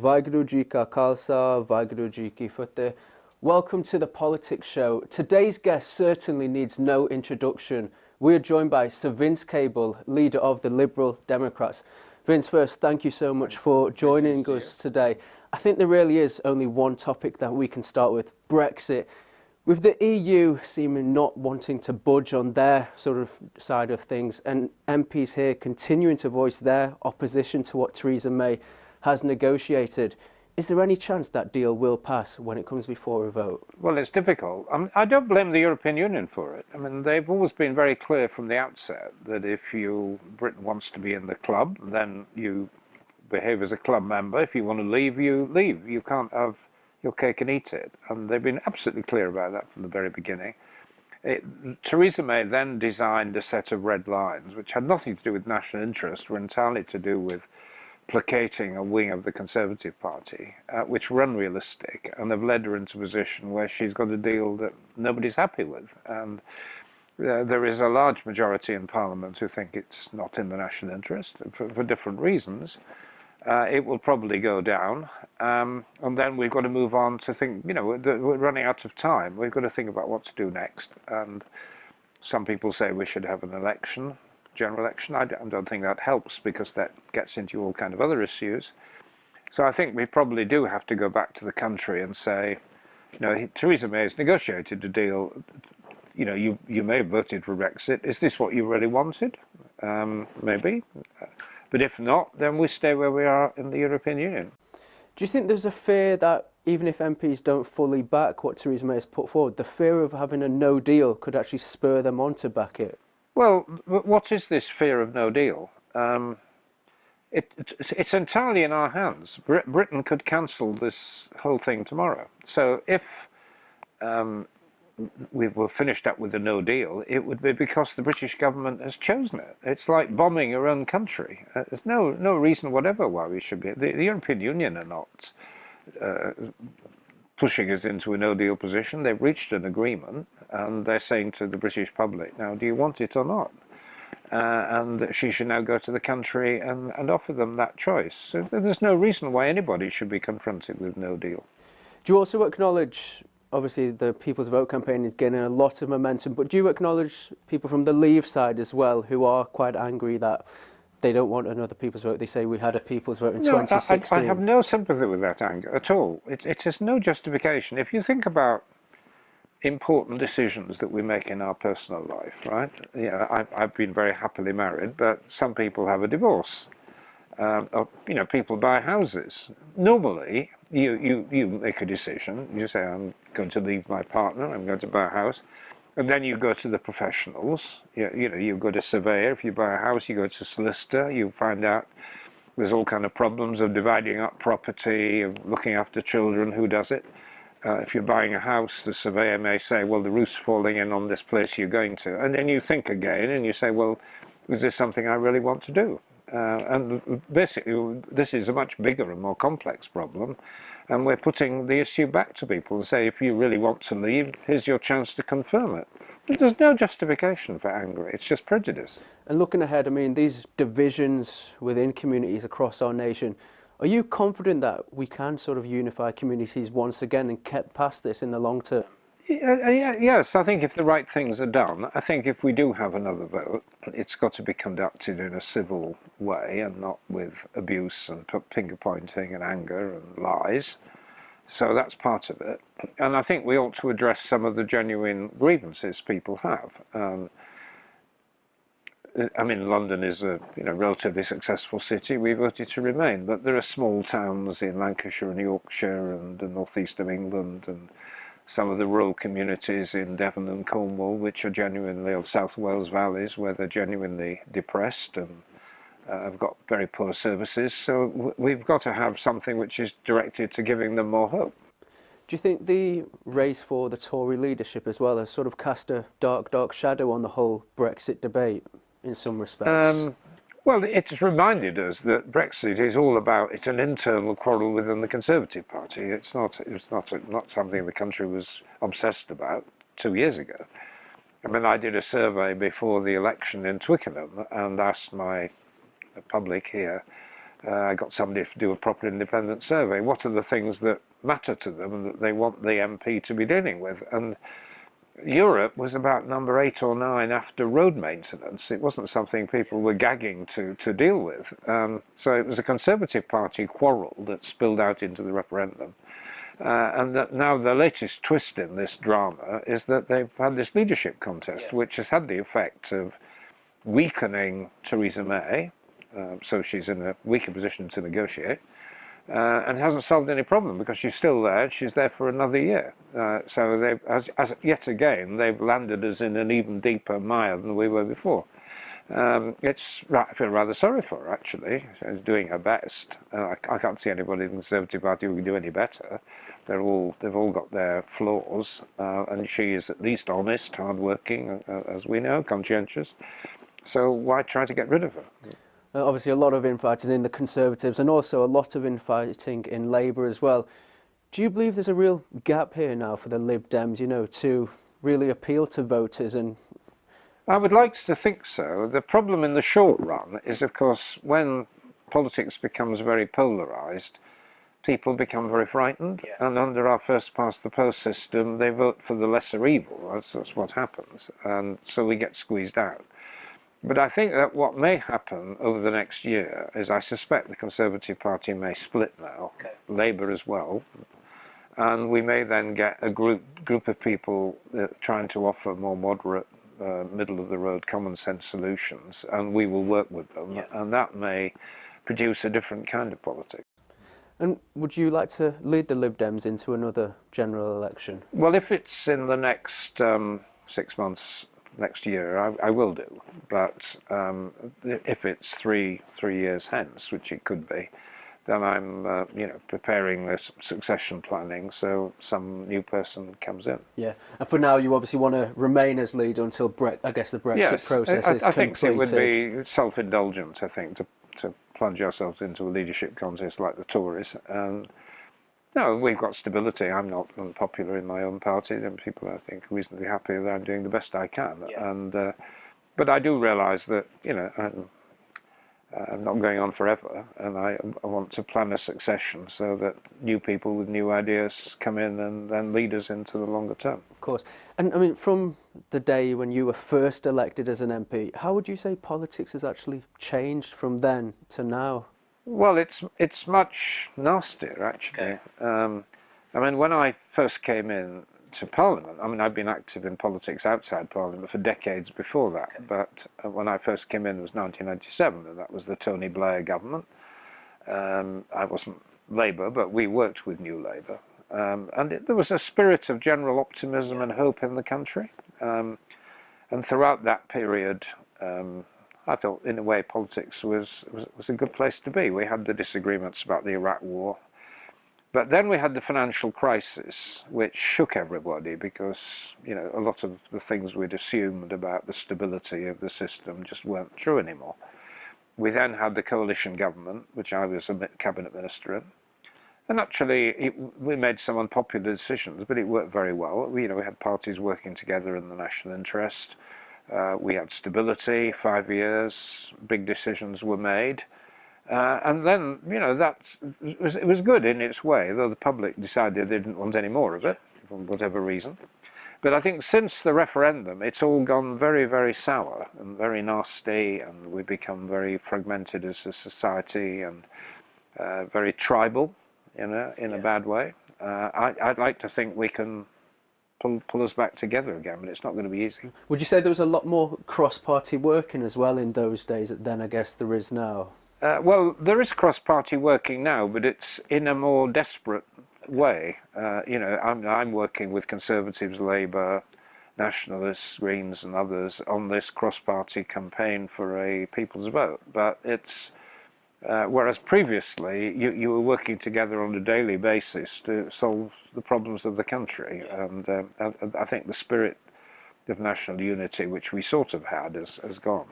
Vaheguru Ji Ka Khalsa, Vaheguru Ji Ki Fateh. Welcome to the Politics Show. Today's guest certainly needs no introduction. We are joined by Sir Vince Cable, leader of the Liberal Democrats. Vince, first, thank you so much for joining us today. I think there really is only one topic that we can start with, Brexit. With the EU seeming not wanting to budge on their sort of side of things, and MPs here continuing to voice their opposition to what Theresa May has negotiated, is there any chance that deal will pass when it comes before a vote? Well, it's difficult. I don't blame the European Union for it. I mean, they've always been very clear from the outset that if Britain wants to be in the club, then you behave as a club member. If you want to leave, you leave. You can't have your cake and eat it. And they've been absolutely clear about that from the very beginning. Theresa May then designed a set of red lines, which had nothing to do with national interest, were entirely to do with placating a wing of the Conservative Party, which were unrealistic and have led her into a position where she's got a deal that nobody's happy with. And there is a large majority in Parliament who think it's not in the national interest for different reasons. It will probably go down, and then we've got to move on to think, we're running out of time. We've got to think about what to do next. And some people say we should have an election, general election. I don't think that helps because that gets into all kind of other issues. So I think we probably do have to go back to the country and say, Theresa May has negotiated a deal. You may have voted for Brexit. Is this what you really wanted? Maybe. But if not, then we stay where we are in the European Union. Do you think there's a fear that even if MPs don't fully back what Theresa May has put forward, the fear of having a no deal could actually spur them on to back it? Well, what is this fear of no deal? It's entirely in our hands. Britain could cancel this whole thing tomorrow. So if we were finished up with a no deal, it would be because the British government has chosen it. It's like bombing your own country. There's no reason whatever why we should be. The European Union are not pushing us into a no deal position. They've reached an agreement and they're saying to the British public, now, do you want it or not? And she should now go to the country and offer them that choice. So there's no reason why anybody should be confronted with no deal. Do you also acknowledge, obviously the People's Vote campaign is gaining a lot of momentum, but do you acknowledge people from the Leave side as well who are quite angry that they don't want another People's Vote? They say we had a People's Vote in 2016. I have no sympathy with that anger at all. It has no justification. If you think about important decisions that we make in our personal life, right? I've been very happily married, but some people have a divorce. Or, people buy houses. Normally, you make a decision. You say, I'm going to leave my partner, I'm going to buy a house. And then you go to the professionals. You go to surveyor. If you buy a house, you go to solicitor. You find out there's all kind of problems of dividing up property, of looking after children, who does it. If you're buying a house, the surveyor may say, well, the roof's falling in on this place you're going to. And then you think again and you say, well, is this something I really want to do? And basically, this is a much bigger and more complex problem. And we're putting the issue back to people and say, if you really want to leave, here's your chance to confirm it. But there's no justification for anger. It's just prejudice. And looking ahead, I mean, these divisions within communities across our nation, are you confident that we can sort of unify communities once again and get past this in the long term? Yes, I think if the right things are done, I think if we do have another vote, it's got to be conducted in a civil way and not with abuse and finger pointing and anger and lies. So that's part of it. And I think we ought to address some of the genuine grievances people have. I mean, London is a relatively successful city. We voted to remain, but there are small towns in Lancashire and Yorkshire and the northeast of England and some of the rural communities in Devon and Cornwall, which are genuinely, or South Wales valleys, where they're genuinely depressed and have got very poor services. So we've got to have something which is directed to giving them more hope. Do you think the race for the Tory leadership as well has sort of cast a dark, dark shadow on the whole Brexit debate in some respects? Well, it's reminded us that Brexit is all about, it's an internal quarrel within the Conservative Party. It's not something the country was obsessed about 2 years ago. I mean, I did a survey before the election in Twickenham and asked my public here, got somebody to do a proper independent survey. What are the things that matter to them and that they want the MP to be dealing with? And Europe was about number 8 or 9 after road maintenance. It wasn't something people were gagging to deal with. So it was a Conservative Party quarrel that spilled out into the referendum. And that now the latest twist in this drama is that they've had this leadership contest, which has had the effect of weakening Theresa May, so she's in a weaker position to negotiate, and hasn't solved any problem because she's still there. She's there for another year. So they've, as yet again, they've landed us in an even deeper mire than we were before. I feel rather sorry for her, actually. She's doing her best. I can't see anybody in the Conservative Party who can do any better. They've all got their flaws, and she is at least honest, hard-working, as we know, conscientious. So why try to get rid of her? Obviously, a lot of infighting in the Conservatives and also a lot of infighting in Labour as well. Do you believe there's a real gap here now for the Lib Dems, you know, to really appeal to voters? And I would like to think so. The problem in the short run is, of course, when politics becomes very polarised, people become very frightened, and under our first past the post system, they vote for the lesser evil. That's what happens, and so we get squeezed out. But I think that what may happen over the next year is I suspect the Conservative Party may split now, Labour as well, and we may then get a group of people trying to offer more moderate, middle-of-the-road, common-sense solutions, and we will work with them, and that may produce a different kind of politics. And would you like to lead the Lib Dems into another general election? Well, if it's in the next 6 months, next year, I will do. But if it's three years hence, which it could be, then I'm preparing this succession planning so some new person comes in. Yeah, and for now you obviously want to remain as leader until I guess the Brexit process is completed. I think it would be self-indulgent, I think, to plunge ourselves into a leadership contest like the Tories. And no, we've got stability. I'm not unpopular in my own party, and people, I think, are reasonably happy that I'm doing the best I can. And but I do realise that I'm not going on forever, and I want to plan a succession so that new people with new ideas come in and then lead us into the longer term. Of course. And I mean, from the day when you were first elected as an MP, how would you say politics has actually changed from then to now? Well, it's much nastier, actually. I mean, when I first came in to Parliament, I mean, I've been active in politics outside Parliament for decades before that, but when I first came in it was 1997, and that was the Tony Blair government. I wasn't Labour, but we worked with New Labour, and there was a spirit of general optimism and hope in the country, and throughout that period, I thought, in a way, politics was a good place to be. We had the disagreements about the Iraq War, but then we had the financial crisis, which shook everybody because, a lot of the things we'd assumed about the stability of the system just weren't true anymore. We then had the coalition government, which I was a cabinet minister in, and actually we made some unpopular decisions, but it worked very well. We had parties working together in the national interest. We had stability, 5 years, big decisions were made. And then, it was good in its way, though the public decided they didn't want any more of it, for whatever reason. But I think since the referendum, it's all gone very, very sour and very nasty, and we've become very fragmented as a society and very tribal, in a bad way. I'd like to think we can pull us back together again, but it's not going to be easy. Would you say there was a lot more cross-party working as well in those days than I guess there is now? Well, there is cross-party working now, but it's in a more desperate way. I'm working with Conservatives, Labour, Nationalists, Greens and others on this cross-party campaign for a people's vote, but it's whereas previously you were working together on a daily basis to solve the problems of the country, and I think the spirit of national unity, which we sort of had, has gone.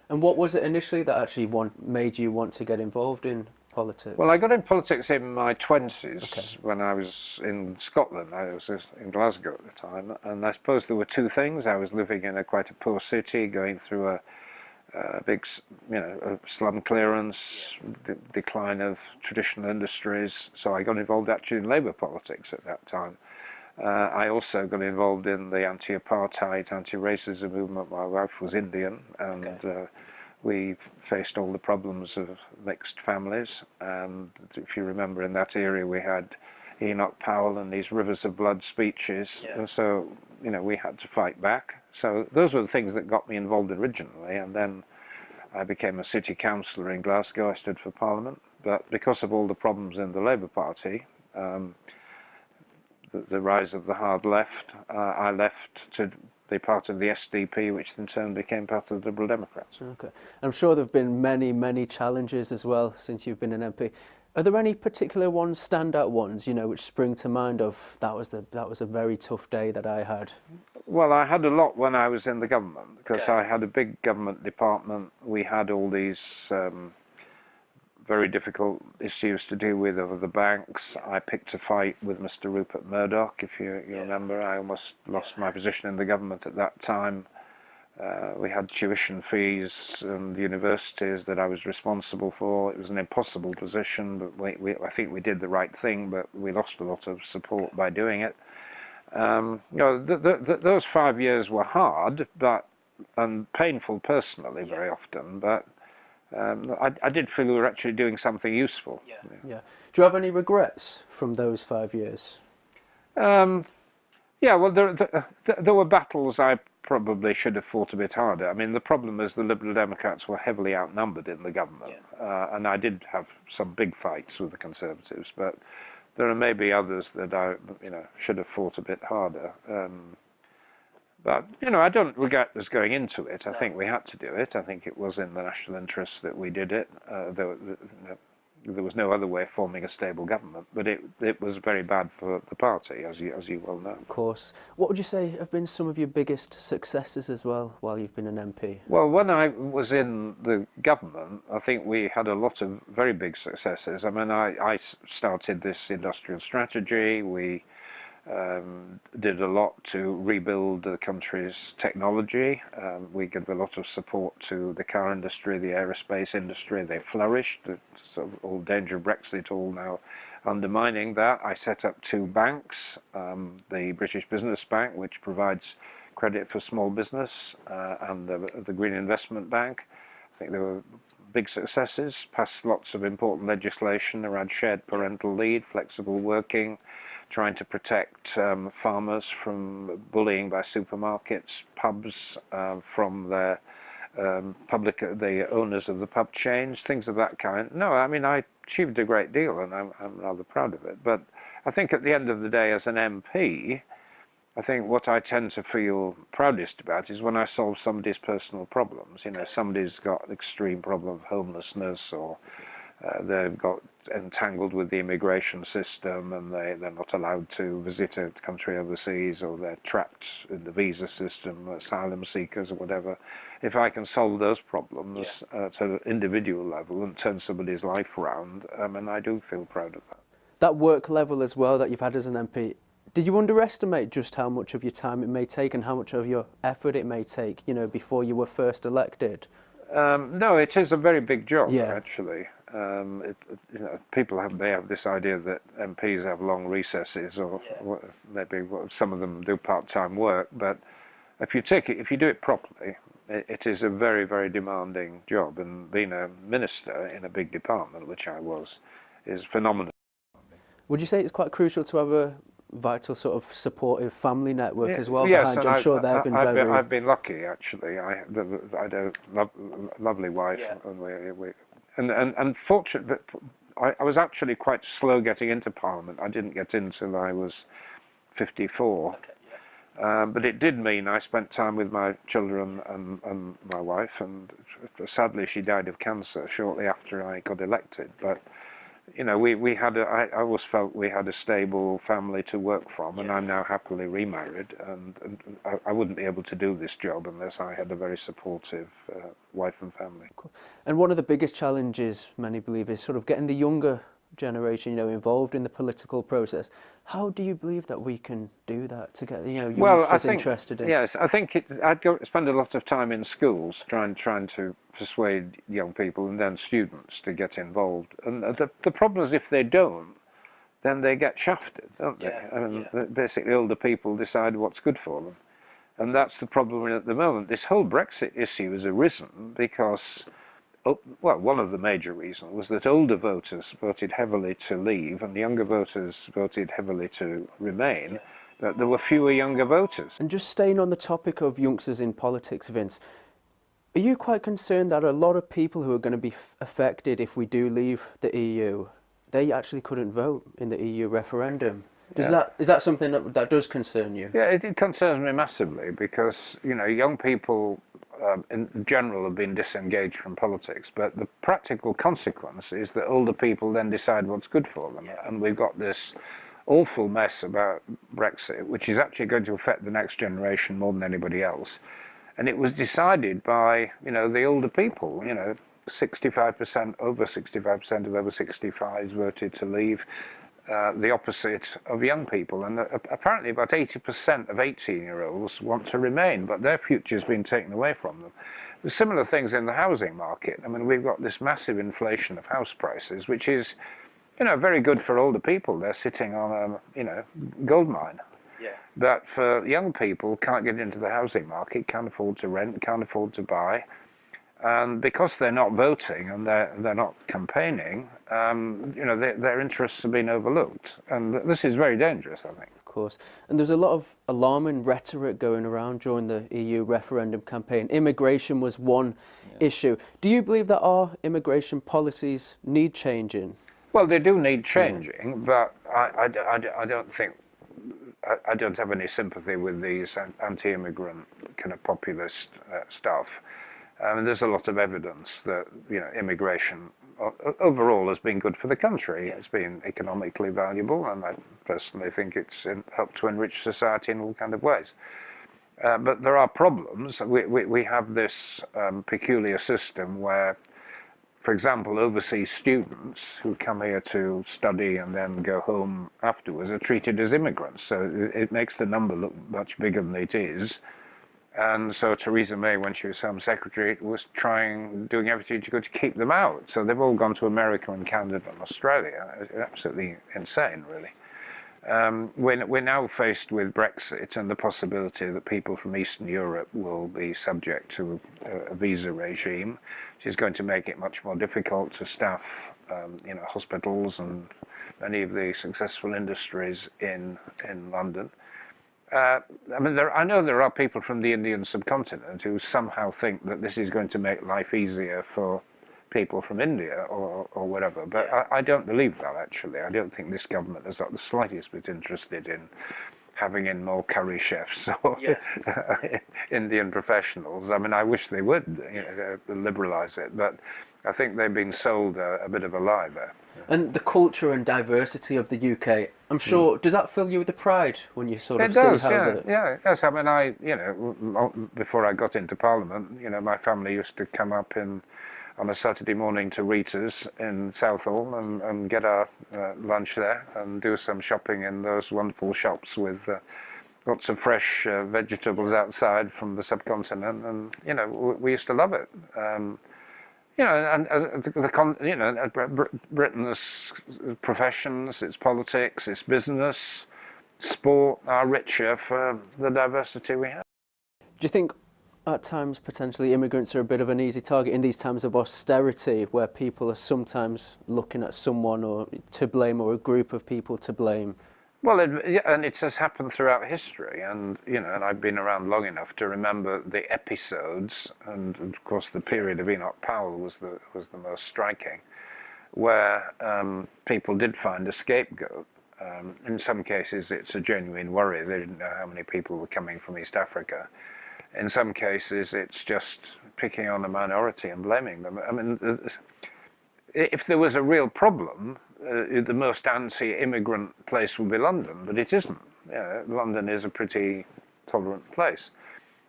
And what was it initially that actually made you want to get involved in politics? Well, I got in politics in my 20s when I was in Scotland. I was in Glasgow at the time, and I suppose there were two things. I was living in quite a poor city, going through big, slum clearance, decline of traditional industries. So I got involved actually in labour politics at that time. I also got involved in the anti-apartheid, anti-racism movement. My wife was Indian, and we faced all the problems of mixed families. And if you remember, in that area we had Enoch Powell and these rivers of blood speeches, and so we had to fight back. So those were the things that got me involved originally, and then I became a city councillor in Glasgow. I stood for Parliament, but because of all the problems in the Labour Party, the rise of the hard left, I left to be part of the SDP, which in turn became part of the Liberal Democrats. Okay. I'm sure there have been many, many challenges as well since you've been an MP. Are there any particular ones, standout ones, which spring to mind of that was a very tough day that I had? Well, I had a lot when I was in the government, because I had a big government department. We had all these very difficult issues to deal with over the banks. I picked a fight with Mr. Rupert Murdoch, if you remember. I almost lost my position in the government at that time. We had tuition fees and universities that I was responsible for. It was an impossible position, but I think we did the right thing, but we lost a lot of support by doing it. Those 5 years were hard, and painful personally very often, but I did feel we were actually doing something useful. Yeah. Do you have any regrets from those 5 years? Yeah, well, there were battles I probably should have fought a bit harder. I mean, the problem is the Liberal Democrats were heavily outnumbered in the government, and I did have some big fights with the Conservatives, but there are maybe others that I, should have fought a bit harder. But, I don't regret us going into it. I think we had to do it. I think it was in the national interest that we did it. There was no other way of forming a stable government, but it was very bad for the party, as you well know. Of course. What would you say have been some of your biggest successes as well while you've been an MP? Well, when I was in the government, I think we had a lot of very big successes. I mean, I started this industrial strategy. We did a lot to rebuild the country's technology. We gave a lot of support to the car industry, the aerospace industry. They flourished. So all danger of Brexit all now undermining that. I set up 2 banks, the British Business Bank, which provides credit for small business, and the Green Investment Bank. I think they were big successes, passed lots of important legislation around shared parental leave, flexible working, trying to protect farmers from bullying by supermarkets, pubs from their the owners of the pub chains, things of that kind. No, I mean, I achieved a great deal, and I'm rather proud of it. But I think at the end of the day, as an MP, I think what I tend to feel proudest about is when I solve somebody's personal problems. Somebody's got an extreme problem of homelessness, or they've got entangled with the immigration system and they're not allowed to visit a country overseas, or they're trapped in the visa system, asylum seekers or whatever. If I can solve those problems at an individual level and turn somebody's life around, I do feel proud of that. That work level as well that you've had as an MP, did you underestimate just how much of your time it may take and how much of your effort it may take, before you were first elected? No, it is a very big job, Yeah. actually. People have this idea that MPs have long recesses, or maybe some of them do part-time work. But if you do it properly, it is a very, very demanding job. And being a minister in a big department, which I was, is phenomenal. Would you say it's quite crucial to have a vital sort of supportive family network as well yes, behind you? I'm sure they've been very... I've been lucky, actually. I had a lovely wife, and fortunate that I was actually quite slow getting into Parliament. I didn't get in till I was 54. But it did mean I spent time with my children and my wife, and sadly she died of cancer shortly after I got elected. But we had I always felt we had a stable family to work from, and I'm now happily remarried, and I wouldn't be able to do this job unless I had a very supportive wife and family. And one of the biggest challenges, many believe, is sort of getting the younger generation, involved in the political process. How do you believe that we can do that to get, youngsters interested in? Yes, I think I'd spend a lot of time in schools trying to persuade young people and then students to get involved. And the problem is if they don't, then they get shafted, don't they? Yeah, I mean, yeah. basically older people decide what's good for them. And that's the problem at the moment. This whole Brexit issue has arisen because, well, one of the major reasons was that older voters voted heavily to leave and younger voters voted heavily to remain, that there were fewer younger voters. And just staying on the topic of youngsters in politics, Vince, are you quite concerned that a lot of people who are going to be affected if we do leave the EU, they actually couldn't vote in the EU referendum? Is that something that does concern you? Yeah, it concerns me massively because, you know, young people in general have been disengaged from politics, but the practical consequence is that older people then decide what's good for them. And we've got this awful mess about Brexit, which is actually going to affect the next generation more than anybody else. And it was decided by, you know, the older people, you know, 65%, over 65% of over 65s voted to leave. The opposite of young people, and apparently about 80% of 18-year-olds want to remain, but their future's been taken away from them. There's similar things in the housing market. I mean, we've got this massive inflation of house prices, which is, you know, very good for older people. They're sitting on a, you know, gold mine. Yeah. But for young people, can't get into the housing market, can't afford to rent, can't afford to buy. And because they're not voting and they're not campaigning, you know, their interests have been overlooked, and this is very dangerous, I think. Of course, and there's a lot of alarming rhetoric going around during the EU referendum campaign. Immigration was one issue. Do you believe that our immigration policies need changing? Well, they do need changing, but I don't think. I don't have any sympathy with these anti-immigrant kind of populist stuff. There's a lot of evidence that, you know, immigration overall has been good for the country. It's been economically valuable, and I personally think it's helped to enrich society in all kind of ways. But there are problems. We have this peculiar system where, for example, overseas students who come here to study and then go home afterwards are treated as immigrants. So it makes the number look much bigger than it is. And so Theresa May, when she was Home Secretary, was doing everything she could to keep them out. So they've all gone to America and Canada and Australia. It's absolutely insane, really. We're now faced with Brexit and the possibility that people from Eastern Europe will be subject to a visa regime, which is going to make it much more difficult to staff, you know, hospitals and many of the successful industries in London. I mean, I know there are people from the Indian subcontinent who somehow think that this is going to make life easier for people from India or whatever, but I don't believe that, actually. I don't think this government is not the slightest bit interested in having in more curry chefs or Indian professionals. I mean, I wish they would, you know, liberalise it, but I think they've been sold a bit of a lie there. And the culture and diversity of the UK, I'm sure, does that fill you with the pride when you sort of It see does, how yeah, it does. I mean, you know, before I got into Parliament, you know, my family used to come up on a Saturday morning to Rita's in Southall and get our lunch there and do some shopping in those wonderful shops with lots of fresh vegetables outside from the subcontinent, and, you know, we used to love it. You know, and you know, Britain's professions, its politics, its business, sport are richer for the diversity we have. Do you think at times potentially immigrants are a bit of an easy target in these times of austerity, where people are sometimes looking at someone or to blame, or a group of people to blame? Well, and it has happened throughout history, and, you know, and I've been around long enough to remember the episodes, and of course the period of Enoch Powell was the most striking, where people did find a scapegoat. In some cases, it's a genuine worry. They didn't know how many people were coming from East Africa. In some cases, it's just picking on a minority and blaming them. I mean, if there was a real problem, the most anti-immigrant place would be London, but it isn't. London is a pretty tolerant place.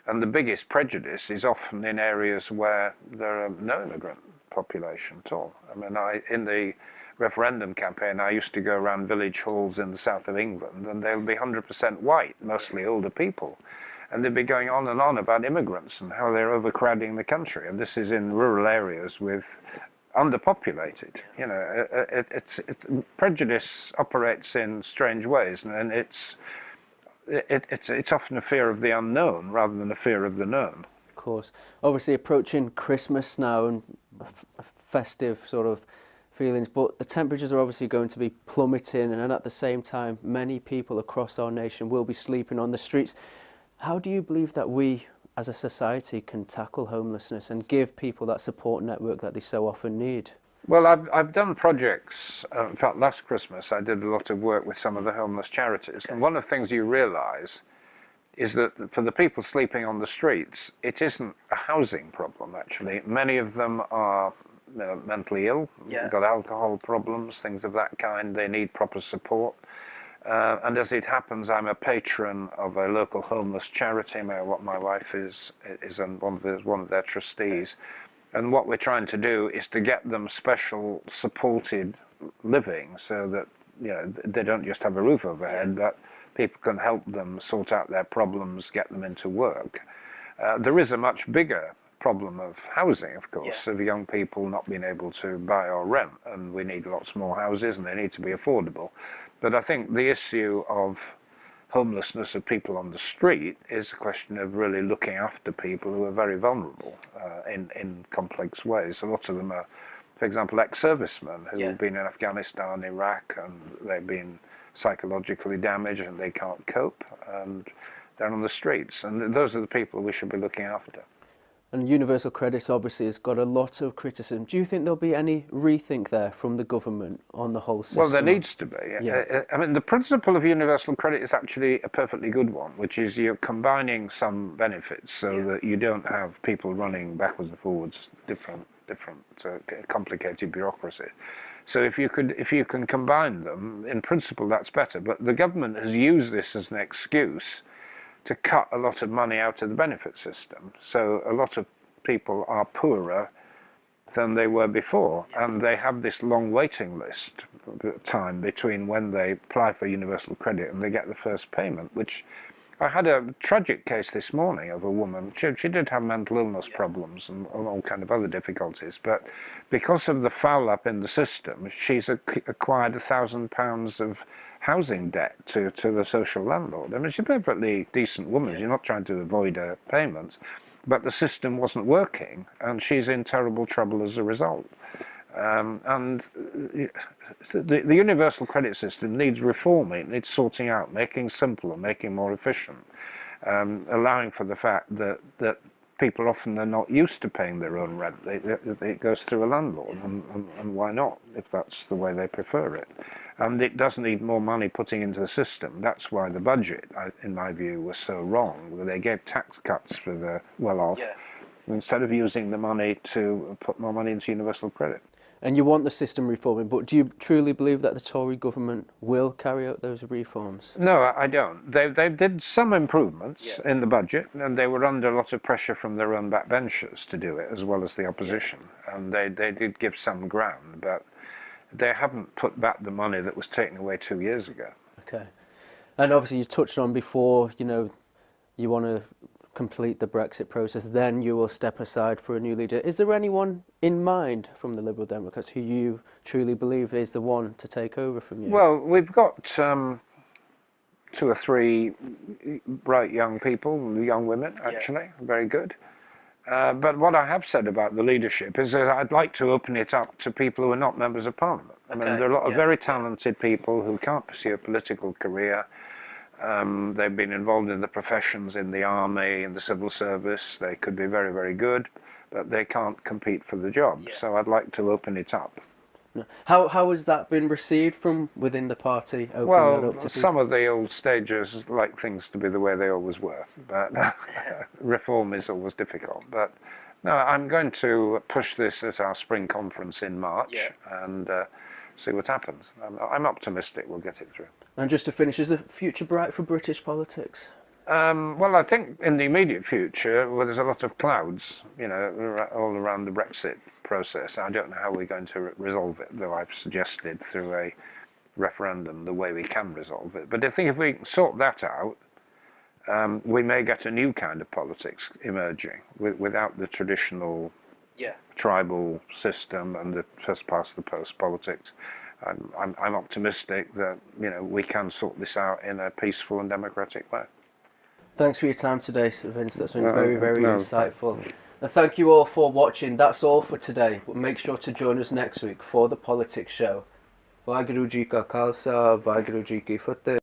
And the biggest prejudice is often in areas where there are no immigrant population at all. I mean, in the referendum campaign, I used to go around village halls in the south of England, and they'll be 100% white, mostly older people. and they'd be going on and on about immigrants and how they're overcrowding the country, and this is in rural areas with underpopulated. You know, prejudice operates in strange ways, and it's often a fear of the unknown rather than a fear of the known. Of course. Obviously approaching Christmas now and festive sort of feelings, but the temperatures are obviously going to be plummeting, and at the same time many people across our nation will be sleeping on the streets. How do you believe that we as a society can tackle homelessness and give people that support network that they so often need? Well, I've done projects. In fact, last Christmas I did a lot of work with some of the homeless charities, and one of the things you realise is that for the people sleeping on the streets, it isn't a housing problem actually. Many of them are mentally ill, got alcohol problems, things of that kind. They need proper support. And as it happens, I'm a patron of a local homeless charity. My wife is one of their trustees. And what we're trying to do is to get them special supported living, so that they don't just have a roof overhead, but people can help them sort out their problems, get them into work. There is a much bigger problem of housing, of course, of young people not being able to buy or rent, and we need lots more houses, and they need to be affordable. But I think the issue of homelessness of people on the street is a question of really looking after people who are very vulnerable in complex ways. A lot of them are, for example, ex-servicemen who have been in Afghanistan, Iraq, and they've been psychologically damaged and they can't cope, and they're on the streets, and those are the people we should be looking after. And universal credit obviously has got a lot of criticism. Do you think there'll be any rethink there from the government on the whole system? Well, there needs to be. I mean, the principle of universal credit is actually a perfectly good one, which is you're combining some benefits so that you don't have people running backwards and forwards, different complicated bureaucracy. So if you can combine them, in principle that's better. But the government has used this as an excuse to cut a lot of money out of the benefit system. So a lot of people are poorer than they were before, and they have this long waiting list time between when they apply for universal credit and they get the first payment, which I had a tragic case this morning of a woman. She did have mental illness problems and all kind of other difficulties, but because of the foul up in the system, she's acquired £1,000 of housing debt to the social landlord. I mean, she's a perfectly decent woman. She's not trying to avoid her payments, but the system wasn't working, and she's in terrible trouble as a result. And the universal credit system needs reforming, it needs sorting out, making simpler, making more efficient, allowing for the fact that people often are not used to paying their own rent. It goes through a landlord, and why not, if that's the way they prefer it. And it does need more money putting into the system. That's why the budget, in my view, was so wrong. They gave tax cuts for the well-off instead of using the money to put more money into universal credit. And you want the system reforming, but do you truly believe that the Tory government will carry out those reforms? No, I don't. They did some improvements in the budget, and they were under a lot of pressure from their own backbenchers to do it, as well as the opposition. And they did give some ground, but they haven't put back the money that was taken away 2 years ago. Okay. And obviously you touched on before, you want to complete the Brexit process, then you will step aside for a new leader. Is there anyone in mind from the Liberal Democrats who you truly believe is the one to take over from you? Well, we've got 2 or 3 bright young people, young women actually, very good. But what I have said about the leadership is that I'd like to open it up to people who are not members of Parliament. I mean, there are a lot of very talented people who can't pursue a political career. They've been involved in the professions, in the army, in the civil service. They could be very, very good, but they can't compete for the job. So I'd like to open it up. How has that been received from within the party? Well, some of the old stagers like things to be the way they always were, but reform is always difficult. But no, I'm going to push this at our spring conference in March and see what happens. I'm optimistic we'll get it through. And just to finish, is the future bright for British politics? Well, I think in the immediate future, there's a lot of clouds, all around the Brexit process. I don't know how we're going to resolve it, though I've suggested through a referendum the way we can resolve it. But I think if we sort that out, we may get a new kind of politics emerging without the traditional tribal system and the first past the post politics. I'm optimistic that we can sort this out in a peaceful and democratic way. Thanks for your time today, Sir Vince. That's been very, very No, insightful. And thank you all for watching. That's all for today. But make sure to join us next week for the Politics Show. Vaheguru Ji Ka Khalsa, Vaheguru Ji Ki Fateh.